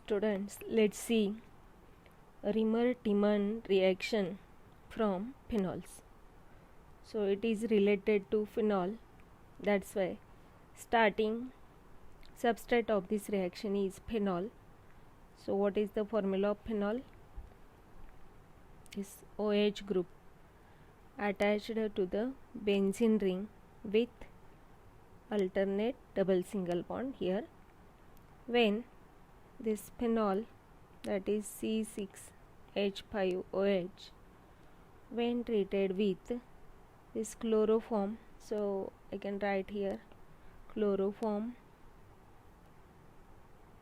Students, let's see Riemer-Tiemann reaction from phenols. So it is related to phenol, that's why starting substrate of this reaction is phenol. So what is the formula of phenol? This OH group attached to the benzene ring with alternate double single bond here. When this phenol, that is C6H5OH, when treated with this chloroform, so I can write here chloroform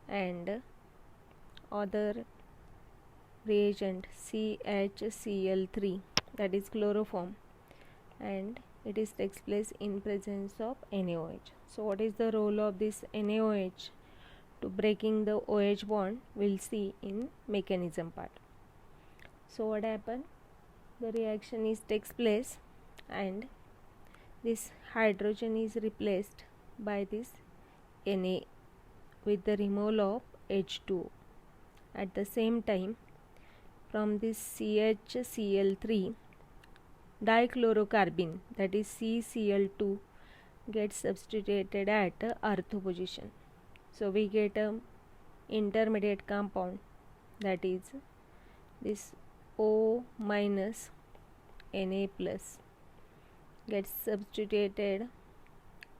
and other reagent CHCl3, that is chloroform, and it is takes place in presence of NaOH. So what is the role of this NaOH to breaking the OH bond? We'll see in mechanism part. So what happened? The reaction is takes place and this hydrogen is replaced by this Na with the removal of H2O. At the same time, from this CHCl3, dichlorocarbene, that is CCl2, gets substituted at ortho position. So we get a intermediate compound, that is this O minus Na plus gets substituted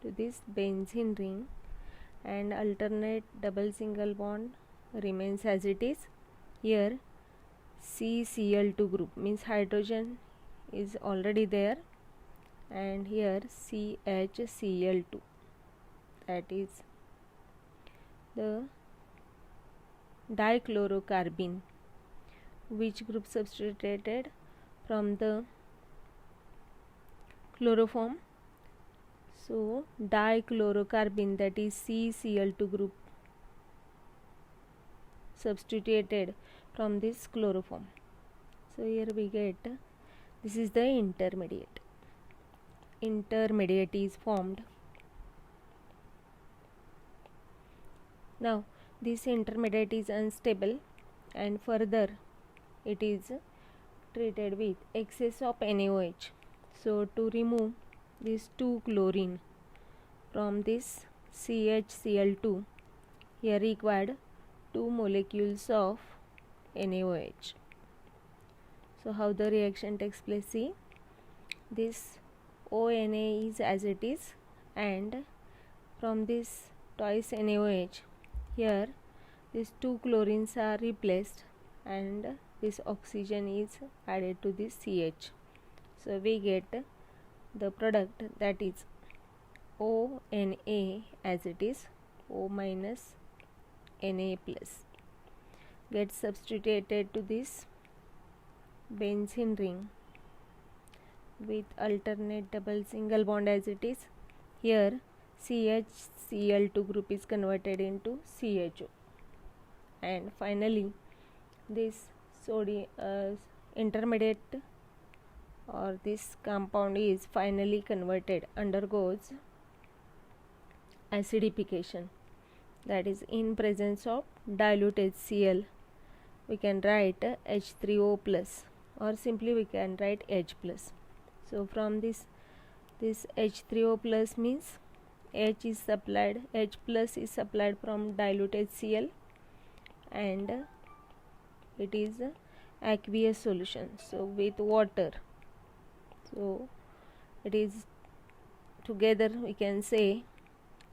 to this benzene ring, and alternate double single bond remains as it is. Here CCl2 group means hydrogen is already there, and here CHCl2, that is the dichlorocarbene, which group substituted from the chloroform. So dichlorocarbene, that is CCl2 group, substituted from this chloroform. So here we get, this is the intermediate. Intermediate is formed. Now this intermediate is unstable and further it is treated with excess of NaOH. So to remove this 2 chlorine from this CHCl2, here required 2 molecules of NaOH. So how the reaction takes place? See, this ONA is as it is, and from this twice NaOH, here these 2 chlorines are replaced and this oxygen is added to this CH. So we get the product, that is ONA as it is, O minus Na plus, gets substituted to this benzene ring with alternate double single bond as it is. Here CHCl2 group is converted into CHO, and finally this sodium intermediate or this compound is finally converted, undergoes acidification, that is in presence of dilute HCl. We can write H3O plus, or simply we can write H plus. So from this H3O plus means H plus is supplied from dilute HCl, and it is aqueous solution, so with water. So it is together we can say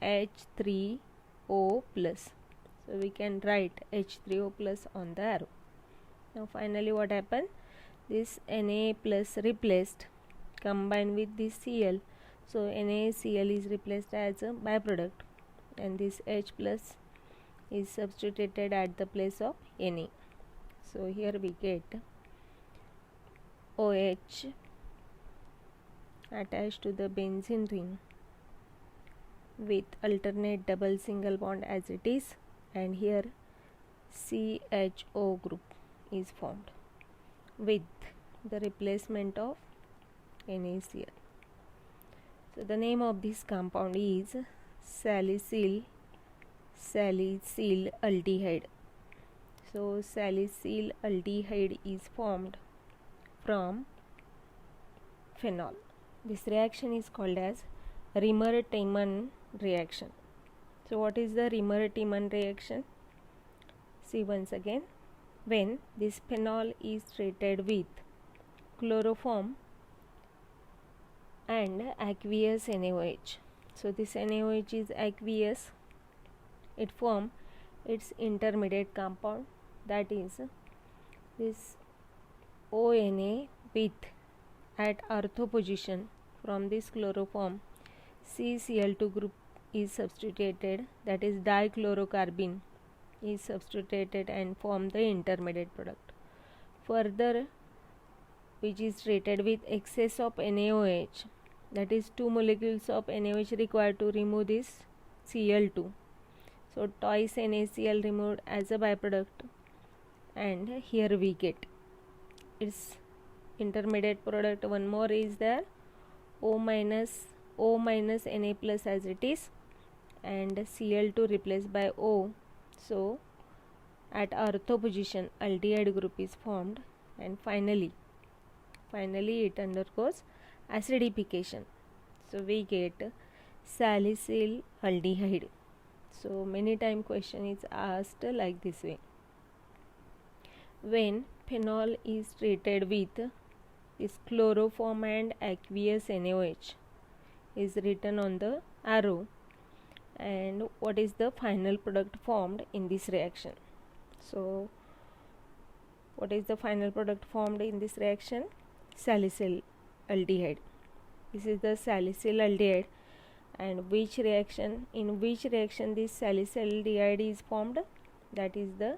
H3O plus. So we can write H3O plus on the arrow. Now finally what happened? This Na plus replaced, combined with this Cl. So NaCl is replaced as a byproduct, and this H plus is substituted at the place of Na. So here we get OH attached to the benzene ring with alternate double single bond as it is, and here CHO group is formed with the replacement of NaCl. So the name of this compound is salicyl aldehyde. So salicyl aldehyde is formed from phenol. This reaction is called as Remer-Tiemann reaction. So what is the Remer-Tiemann reaction? See once again, when this phenol is treated with chloroform and aqueous NaOH. So this NaOH is aqueous, it forms its intermediate compound, that is this ONA with at ortho position from this chloroform CCl2 group is substituted, that is dichlorocarbene is substituted and form the intermediate product. Further, which is treated with excess of NaOH, that is 2 molecules of NaOH required to remove this Cl2. So twice NaCl removed as a byproduct, and here we get its intermediate product. One more is there, O minus Na plus as it is, and Cl2 replaced by O. So at ortho position aldehyde group is formed, and finally it undergoes acidification. So we get salicyl aldehyde. So many time question is asked like this way. When phenol is treated with this chloroform and aqueous NaOH is written on the arrow, and what is the final product formed in this reaction? So what is the final product formed in this reaction? Salicyl aldehyde. This is the salicyl aldehyde. And in which reaction this salicyl aldehyde is formed? That is the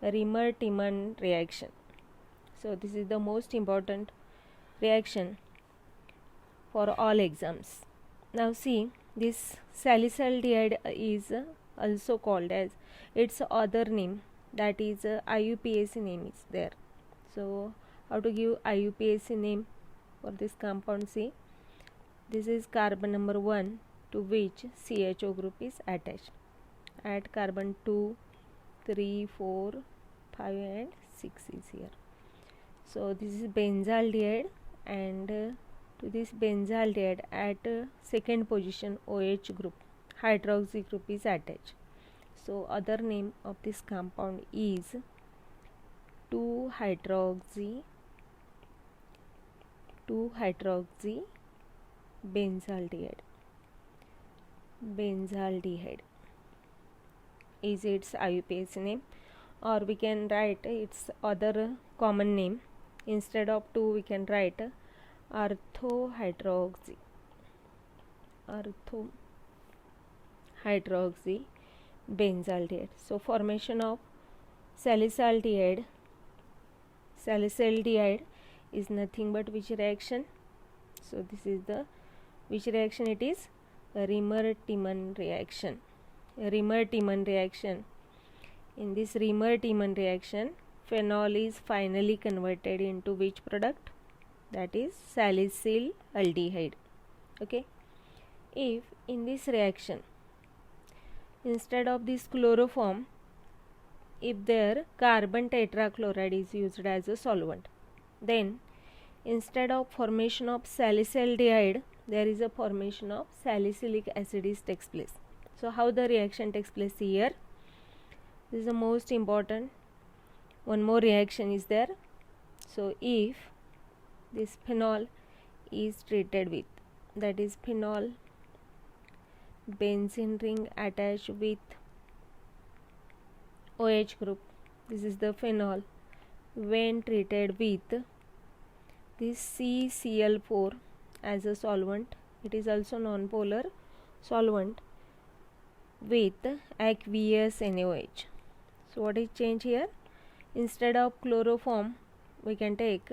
Remer-Tiemann reaction. So this is the most important reaction for all exams. Now see, this salicyl aldehyde is also called as its other name, that is IUPAC name is there. So how to give IUPAC name for this compound? See, this is carbon number 1 to which CHO group is attached. Add carbon 2, 3, 4, 5 and 6 is here. So this is benzaldehyde, and to this benzaldehyde at second position OH group, hydroxy group is attached. So other name of this compound is 2-hydroxy benzaldehyde is its IUPAC name, or we can write its other common name. Instead of 2 we can write ortho-hydroxy benzaldehyde. So formation of salicyl aldehyde is nothing but which reaction? So this is the which reaction? It is Remer-Tiemann reaction. In this Remer-Tiemann reaction, phenol is finally converted into which product? That is salicyl aldehyde. Okay. If in this reaction, instead of this chloroform, if there carbon tetrachloride is used as a solvent, then instead of formation of salicyl aldehyde, there is a formation of salicylic acid takes place. So how the reaction takes place here? This is the most important. One more reaction is there. So if this phenol is treated with, that is phenol benzene ring attached with OH group, this is the phenol, when treated with this CCl4 as a solvent, it is also non-polar solvent, with aqueous NaOH. So what is change here? Instead of chloroform we can take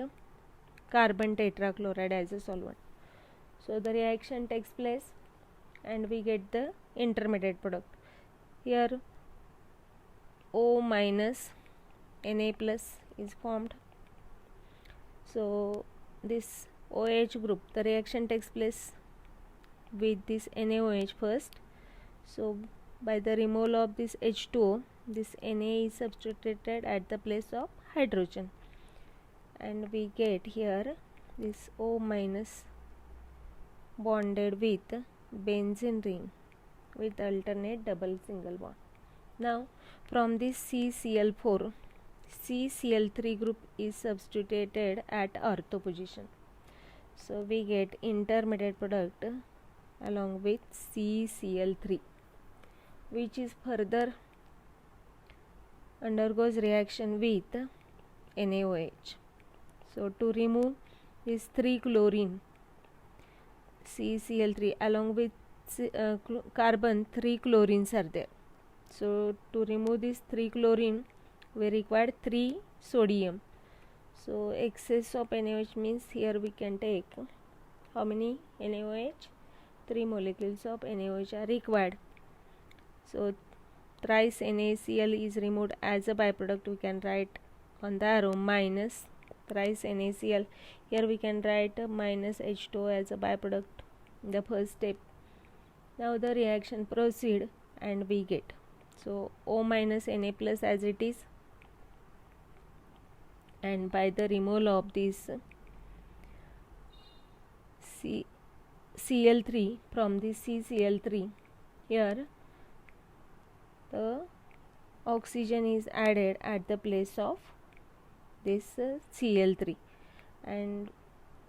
carbon tetrachloride as a solvent. So the reaction takes place and we get the intermediate product. Here O minus Na plus is formed. So this OH group, the reaction takes place with this NaOH first. So by the removal of this H2O, this Na is substituted at the place of hydrogen, and we get here this O minus bonded with benzene ring with alternate double single bond. Now from this CCl4, CCl3 group is substituted at ortho position. So we get intermediate product along with CCl3, which is further undergoes reaction with NaOH. So to remove this 3-chlorine CCl3 along with carbon, 3 chlorines are there. So to remove this 3-chlorine we require 3 sodium. So excess of NaOH means here we can take how many NaOH? 3 molecules of NaOH are required. So thrice NaCl is removed as a byproduct. We can write on the arrow minus thrice NaCl. Here we can write minus H2O as a byproduct in the first step. Now the reaction proceed and we get so O minus Na plus as it is, and by the removal of this Cl3 from this CCl3, here the oxygen is added at the place of this Cl3, and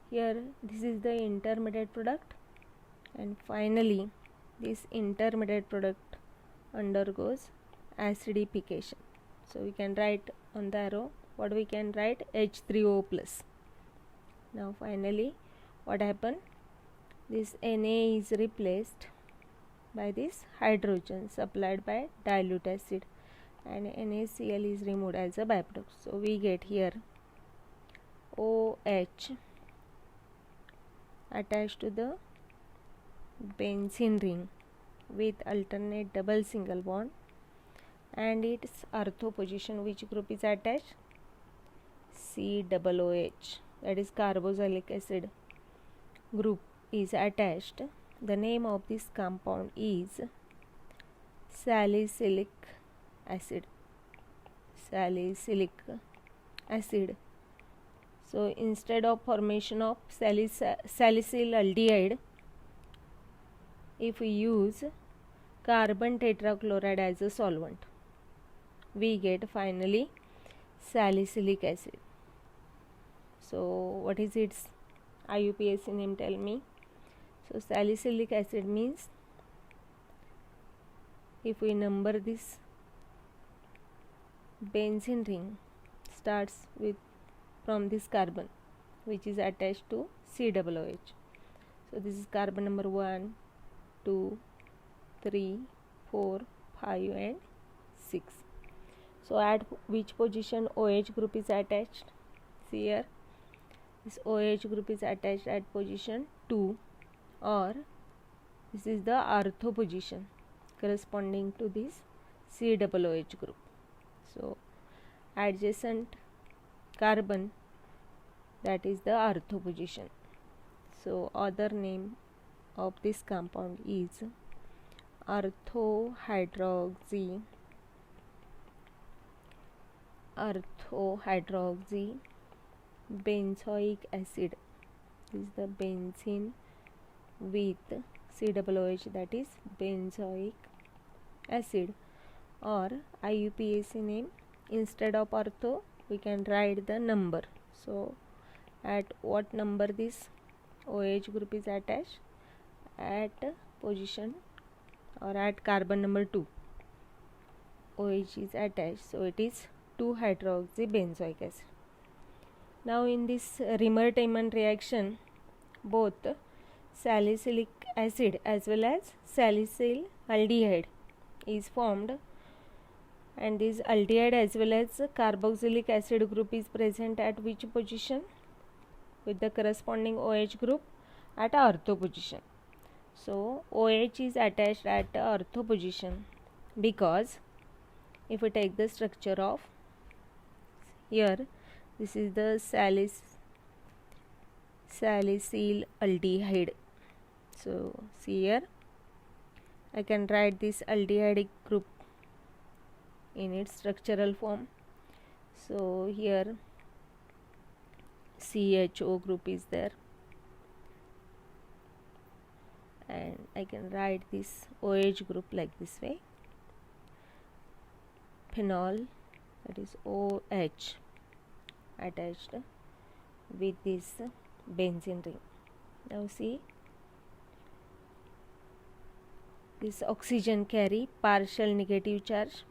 here this is the intermediate product, and finally this intermediate product undergoes acidification. So we can write on the arrow what we can write H3O plus. Now finally what happened, this Na is replaced by this hydrogen supplied by dilute acid, and NaCl is removed as a byproduct. So we get here OH attached to the benzene ring with alternate double single bond, and its ortho position, which group is attached? COOH, that is carboxylic acid group is attached. The name of this compound is salicylic acid. Salicylic acid. So instead of formation of salicylaldehyde, if we use carbon tetrachloride as a solvent, we get finally salicylic acid. So what is its IUPAC name, tell me? So salicylic acid means, if we number this benzene ring starts with from this carbon which is attached to COOH. So this is carbon number 1, 2, 3, 4, 5 and 6. So at which position OH group is attached? See here, this OH group is attached at position 2, or this is the ortho position corresponding to this COOH group. So adjacent carbon, that is the ortho position. So other name of this compound is orthohydroxy benzoic acid. This is the benzene with COOH, that is benzoic acid, or IUPAC name, instead of ortho we can write the number. So at what number this OH group is attached? At position or at carbon number 2 OH is attached, so it is 2-hydroxybenzoic acid. Now in this Remer-Tiemann reaction, both salicylic acid as well as salicylaldehyde is formed, and this aldehyde as well as carboxylic acid group is present at which position? With the corresponding OH group at ortho position. So OH is attached at ortho position because if we take the structure of here, this is the salicylaldehyde. So see here, I can write this aldehyde group in its structural form. So here CHO group is there, and I can write this OH group like this way. Phenol, that is OH, attached with this benzene ring. Now see, this oxygen carry partial negative charge,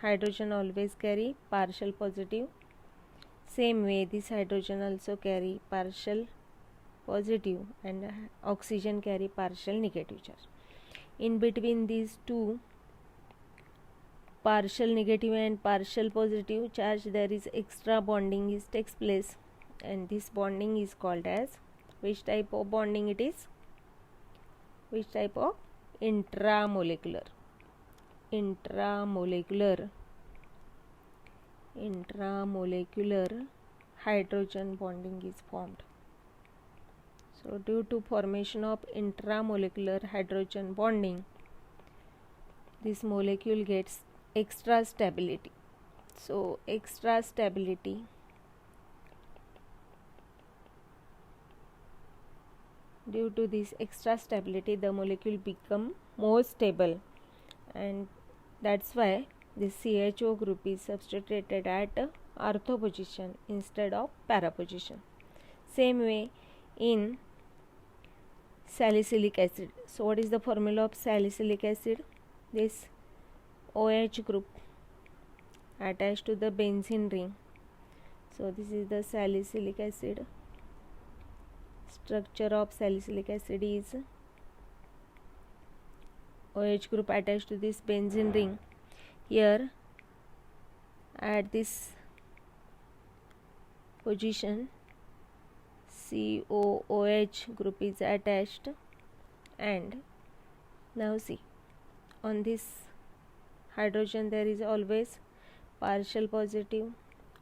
hydrogen always carry partial positive. Same way this hydrogen also carry partial positive and oxygen carry partial negative charge. In between these two partial negative and partial positive charge, there is extra bonding is takes place, and this bonding is called as, which type of bonding it is? Which type of? Intramolecular. Intramolecular hydrogen bonding is formed. So due to formation of intramolecular hydrogen bonding, this molecule gets extra stability. So extra stability, due to this extra stability, the molecule become more stable, and that's why this CHO group is substituted at ortho position instead of para position. Same way in salicylic acid. So what is the formula of salicylic acid? This OH group attached to the benzene ring. So this is the salicylic acid. Structure of salicylic acid is OH group attached to this benzene ring. Here at this position COOH group is attached, and now see, on this hydrogen there is always partial positive,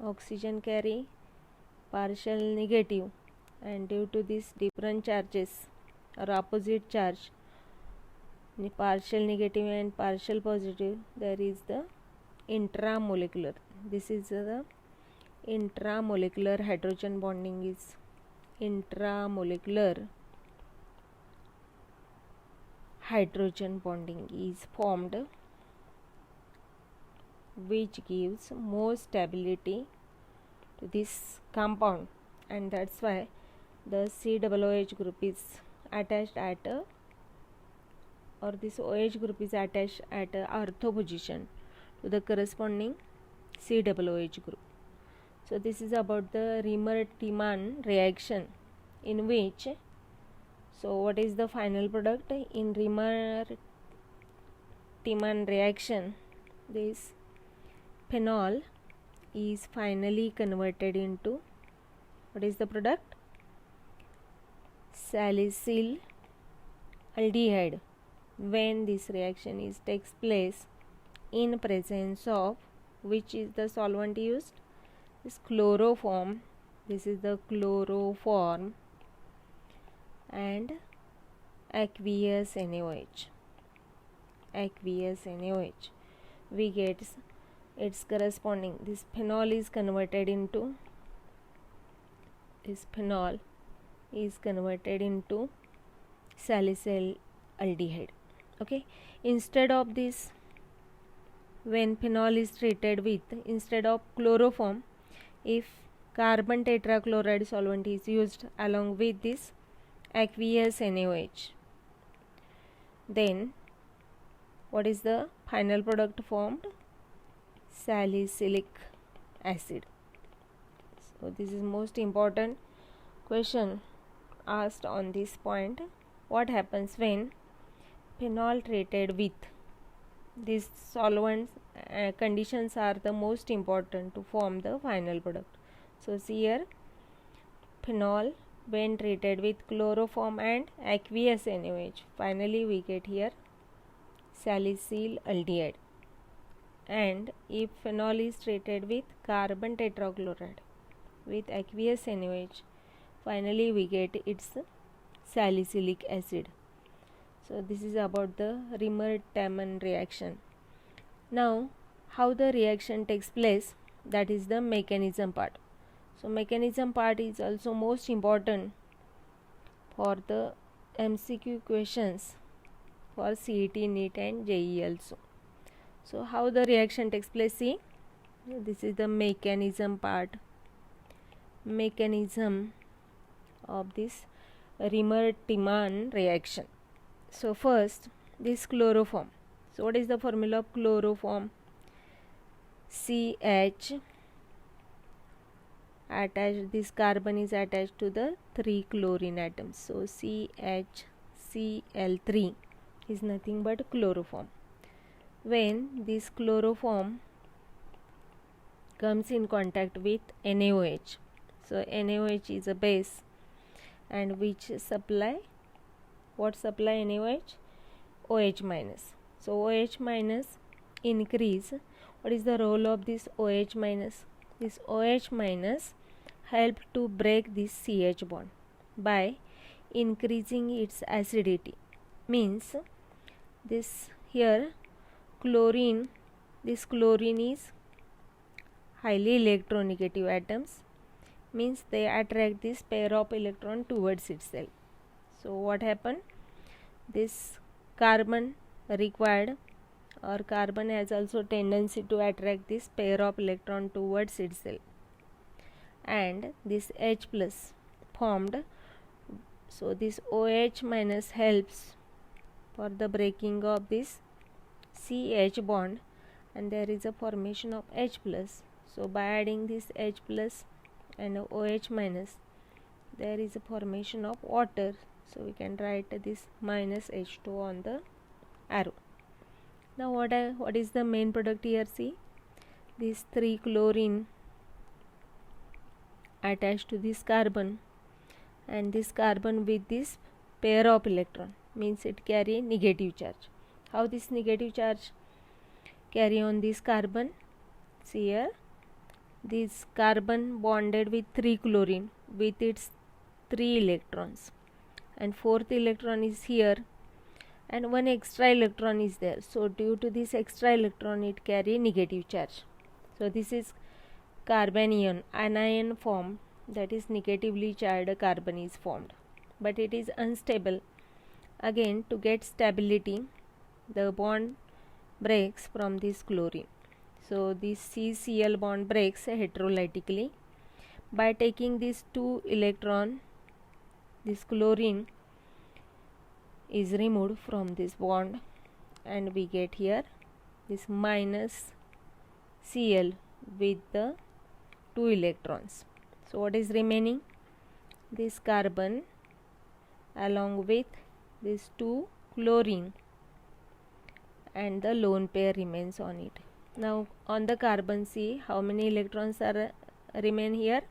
oxygen carry partial negative, and due to these different charges or opposite charge, partial negative and partial positive, there is the intramolecular. This is the intramolecular hydrogen bonding is intramolecular hydrogen bonding is formed, which gives more stability to this compound, and that's why the COOH group is attached at or this OH group is attached at ortho position to the corresponding COOH group. So this is about the Riemann-Tiemann reaction, in which, so what is the final product in Riemann-Tiemann reaction? This phenol is finally converted into, what is the product? Salicyl aldehyde, when this reaction takes place in presence of, which is the solvent used? Is chloroform. This is the chloroform and aqueous NaOH. Aqueous NaOH. We get its corresponding. This phenol is converted into. Salicyl aldehyde. Okay. Instead of this, when phenol is treated with, instead of chloroform, if carbon tetrachloride solvent is used along with this aqueous NaOH, then what is the final product formed? Salicylic acid. So this is most important question asked on this point. What happens when phenol treated with these solvents? Conditions are the most important to form the final product. So see here, phenol when treated with chloroform and aqueous NaOH, finally we get here salicyl aldehyde. And if phenol is treated with carbon tetrachloride with aqueous NaOH, finally we get its salicylic acid. So this is about the Riemann-Tiemann reaction. Now how the reaction takes place, that is the mechanism part. So mechanism part is also most important for the MCQ questions for CET, NEET and JEE also. So how the reaction takes place, see, this is the mechanism part, mechanism of this Riemann-Tiemann reaction. So first, this chloroform. So what is the formula of chloroform? CH attached, this carbon is attached to the 3 chlorine atoms. So CHCl3 is nothing but chloroform. When this chloroform comes in contact with NaOH, so NaOH is a base, and which supply, what supply NaOH? OH minus. So OH minus increase. What is the role of this OH minus? This OH minus help to break this CH bond by increasing its acidity. Means this here chlorine, this chlorine is highly electronegative atoms, means they attract this pair of electron towards itself. So what happened? This carbon required, or carbon has also tendency to attract this pair of electron towards itself, and this H plus formed. So this OH minus helps for the breaking of this CH bond, and there is a formation of H plus. So by adding this H plus and OH minus, there is a formation of water. So we can write this minus H2 on the arrow. Now what is the main product here? See, this 3 chlorine attached to this carbon, and this carbon with this pair of electron, means it carry negative charge. How this negative charge carry on this carbon? See here, this carbon bonded with 3 chlorine with its 3 electrons, and 4th electron is here, and 1 extra electron is there. So due to this extra electron, it carry negative charge. So this is carbanion, anion form, that is negatively charged carbon is formed, but it is unstable. Again, to get stability, the bond breaks from this chlorine. So this CCl bond breaks heterolytically by taking these 2 electron. This chlorine is removed from this bond, and we get here this minus Cl with the 2 electrons. So what is remaining? This carbon along with this 2 chlorine, and the lone pair remains on it. Now on the carbon, see how many electrons are remain here?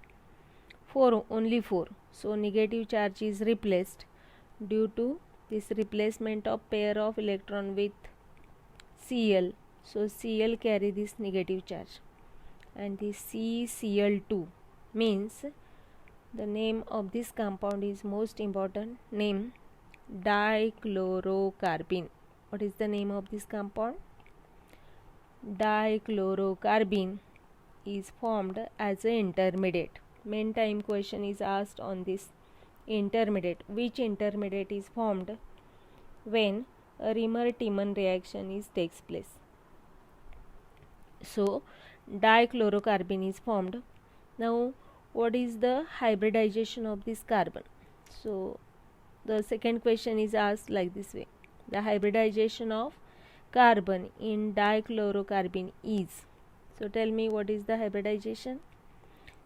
4, only 4. So negative charge is replaced due to this replacement of pair of electron with Cl. So Cl carry this negative charge, and this CCl2 means the name of this compound is most important name, dichlorocarbene. What is the name of this compound? Dichlorocarbene is formed as an intermediate. Main time question is asked on this intermediate. Which intermediate is formed when a Riemann-Tiemann reaction takes place? So dichlorocarbene is formed. Now what is the hybridization of this carbon? So the second question is asked like this way: the hybridization of carbon in dichlorocarbene is. So tell me, what is the hybridization?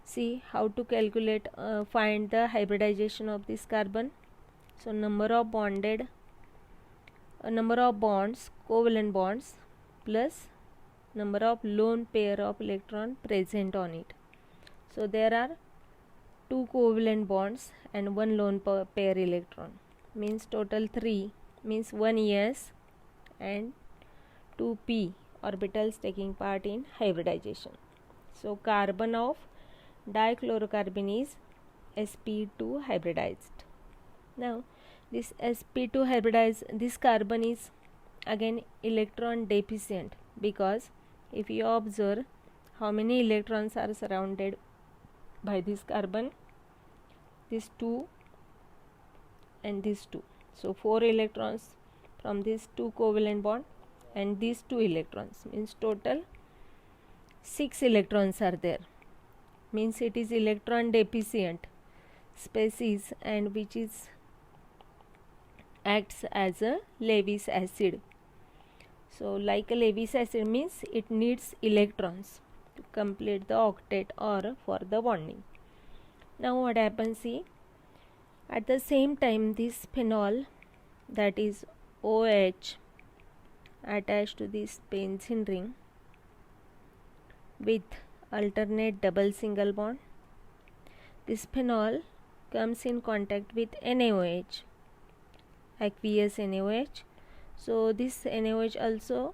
See how to calculate, find the hybridization of this carbon. So number of bonds, covalent bonds, plus number of lone pair of electron present on it. So there are 2 covalent bonds and 1 lone pair electron, means total 3, means 1 s and 2 p orbitals taking part in hybridization. So carbon of dichlorocarbene is sp2 hybridized. Now this sp2 hybridized, this carbon is again electron deficient because if you observe how many electrons are surrounded by this carbon, these two and these two. So 4 electrons from these two covalent bond and these 2 electrons, means total 6 electrons are there, means it is electron deficient species and which is acts as a Lewis acid. So like a Lewis acid means it needs electrons to complete the octet or for the bonding. Now what happens, see, at the same time this phenol, that is OH, attached to this benzene ring with alternate double single bond. This phenol comes in contact with NaOH, aqueous NaOH. So this NaOH also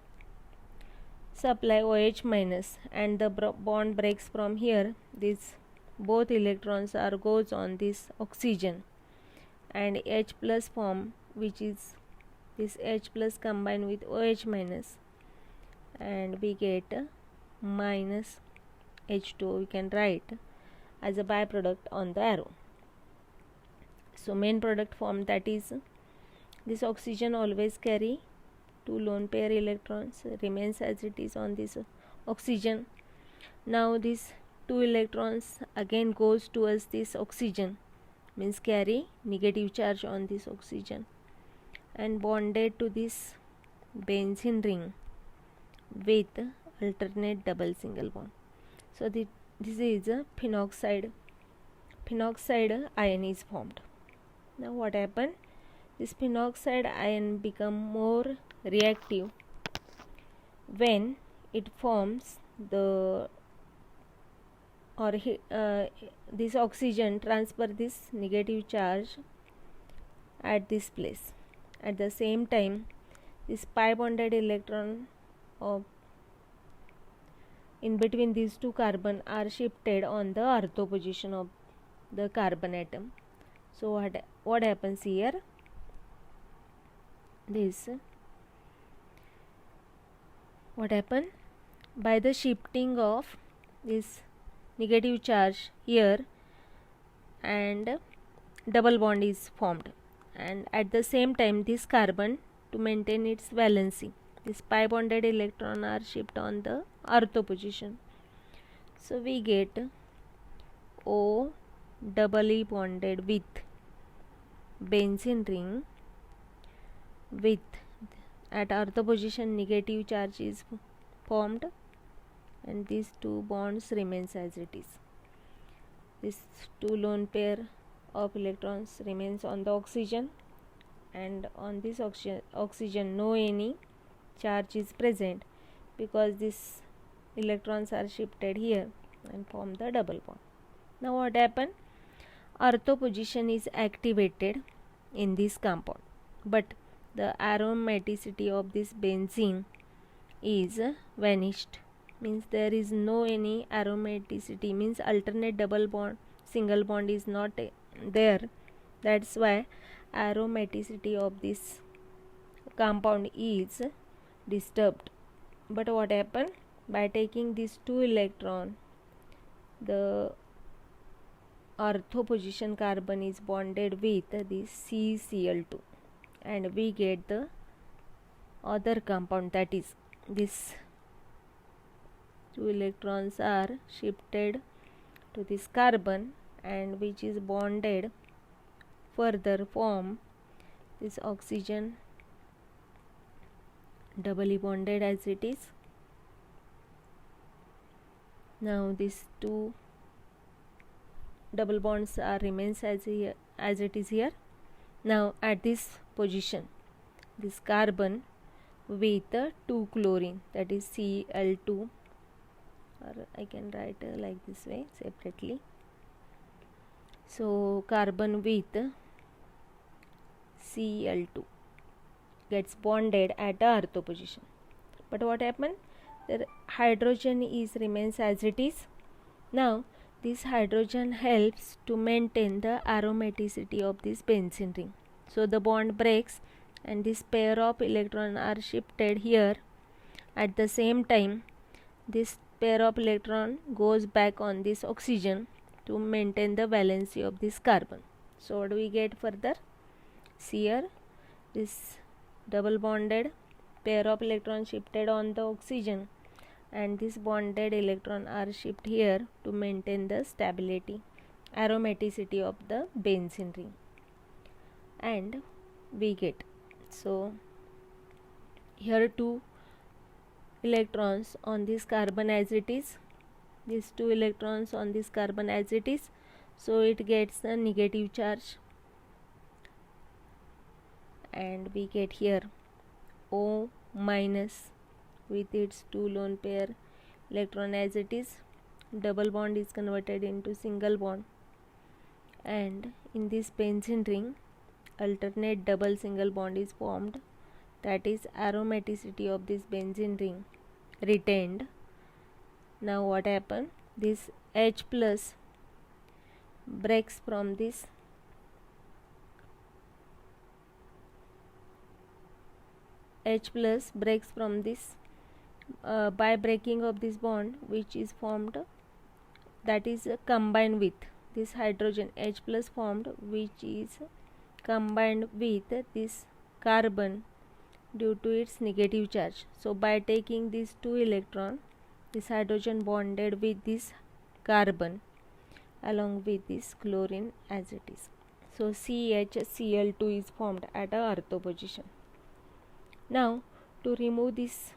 supply OH minus and the bond breaks from here. These both electrons are goes on this oxygen and H plus form, which is this H plus combined with OH minus, and we get minus H2O, we can write as a byproduct on the arrow. So main product form, that is this oxygen always carry 2 lone pair electrons, remains as it is on this oxygen. Now these 2 electrons again goes towards this oxygen, means carry negative charge on this oxygen and bonded to this benzene ring with alternate double single bond. So this is a phenoxide ion is formed. Now what happened, this phenoxide ion become more reactive when it forms the this oxygen transfer this negative charge at this place. At the same time, this pi bonded electron of in between these two carbon are shifted on the ortho position of the carbon atom. So what happens here, this what happened, by the shifting of this negative charge here and double bond is formed, and at the same time this carbon, to maintain its valency, this pi bonded electron are shifted on the ortho position. So we get O doubly bonded with benzene ring with at ortho position negative charge is formed and these two bonds remains as it is. This 2 lone pair of electrons remains on the oxygen, and on this oxygen no any charge is present because these electrons are shifted here and form the double bond. Now what happened, ortho position is activated in this compound, but the aromaticity of this benzene is vanished, means there is no any aromaticity, means alternate double bond single bond is not there. That's why aromaticity of this compound is disturbed. But what happened, by taking these 2 electron, the ortho position carbon is bonded with this CCl2 and we get the other compound, that is this 2 electrons are shifted to this carbon and which is bonded further form this oxygen doubly bonded as it is. Now these 2 double bonds are remains as it is here. Now at this position, this carbon with 2 chlorine, that is Cl2, or I can write like this way separately. So carbon with Cl2 gets bonded at the ortho position. But what happened, the hydrogen is remains as it is. Now this hydrogen helps to maintain the aromaticity of this benzene ring. So the bond breaks and this pair of electrons are shifted here. At the same time, this pair of electron goes back on this oxygen to maintain the valency of this carbon. So what do we get further? See here, this double bonded pair of electrons shifted on the oxygen, and this bonded electron are shifted here to maintain the stability, aromaticity of the benzene ring. And we get, so here 2 electrons on this carbon as it is, these 2 electrons on this carbon as it is, so it gets a negative charge, and we get here O minus with its 2 lone pair electron as it is. Double bond is converted into single bond, and in this benzene ring alternate double single bond is formed, that is aromaticity of this benzene ring retained. Now what happened? This H plus breaks from this by breaking of this bond, which is formed, that is combined with this hydrogen H plus formed, which is combined with this carbon due to its negative charge. So by taking these 2 electron, this hydrogen bonded with this carbon along with this chlorine as it is. So CHCl2 is formed at a ortho position. Now to remove this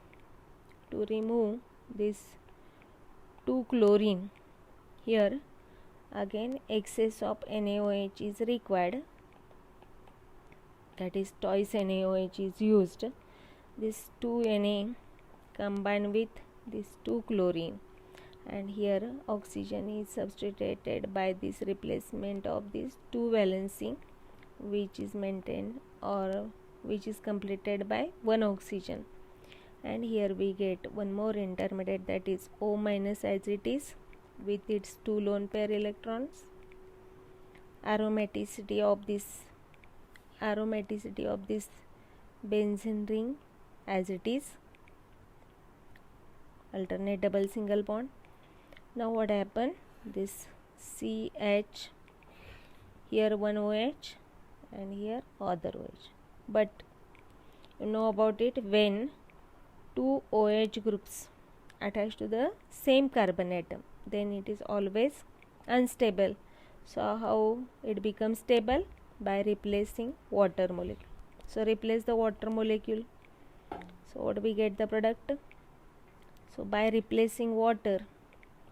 2 chlorine, here again excess of NaOH is required, that is twice NaOH is used. This 2 Na combined with this 2 chlorine, and here oxygen is substituted by this replacement of this 2 valency, which is maintained or which is completed by 1 oxygen, and here we get one more intermediate, that is O minus as it is with its 2 lone pair electrons. Aromaticity of this benzene ring as it is, alternate double single bond. Now what happened? This CH, here 1 OH and here other OH, but you know about it, when 2 OH groups attached to the same carbon atom, then it is always unstable. So how it becomes stable? By replacing water molecule. So replace the water molecule. So what we get the product? So by replacing water,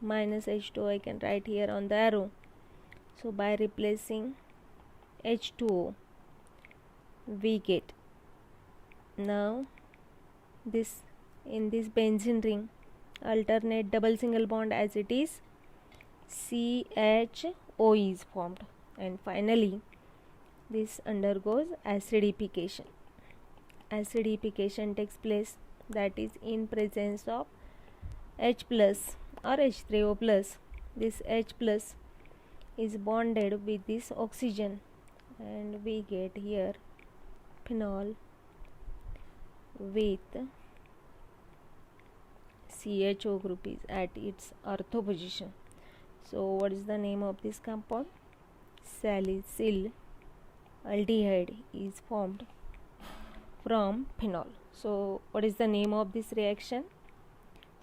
minus H2O I can write here on the arrow. So by replacing H2O, we get, now this in this benzene ring alternate double single bond as it is, CHO is formed, and finally this undergoes acidification. Acidification takes place, that is in presence of H plus or H3O plus. This H plus is bonded with this oxygen, and we get here phenol with CHO group is at its ortho position. So what is the name of this compound? Salicyl aldehyde is formed from phenol. So what is the name of this reaction?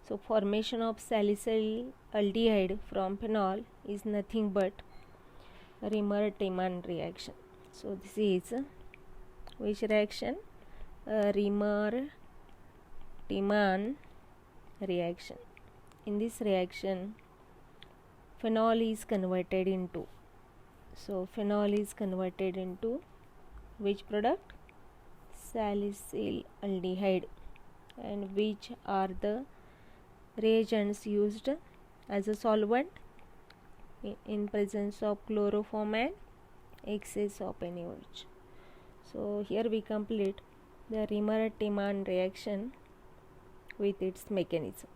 So formation of salicyl aldehyde from phenol is nothing but Riemann-Tiemann reaction. So this is which reaction? Riemann-Tiemann reaction. In this reaction, phenol is converted into, so phenol is converted into which product? Salicyl aldehyde, and which are the reagents used as a solvent in presence of chloroform and excess of NaOH. So here we complete the Riemann-Tiemann reaction with its mechanism.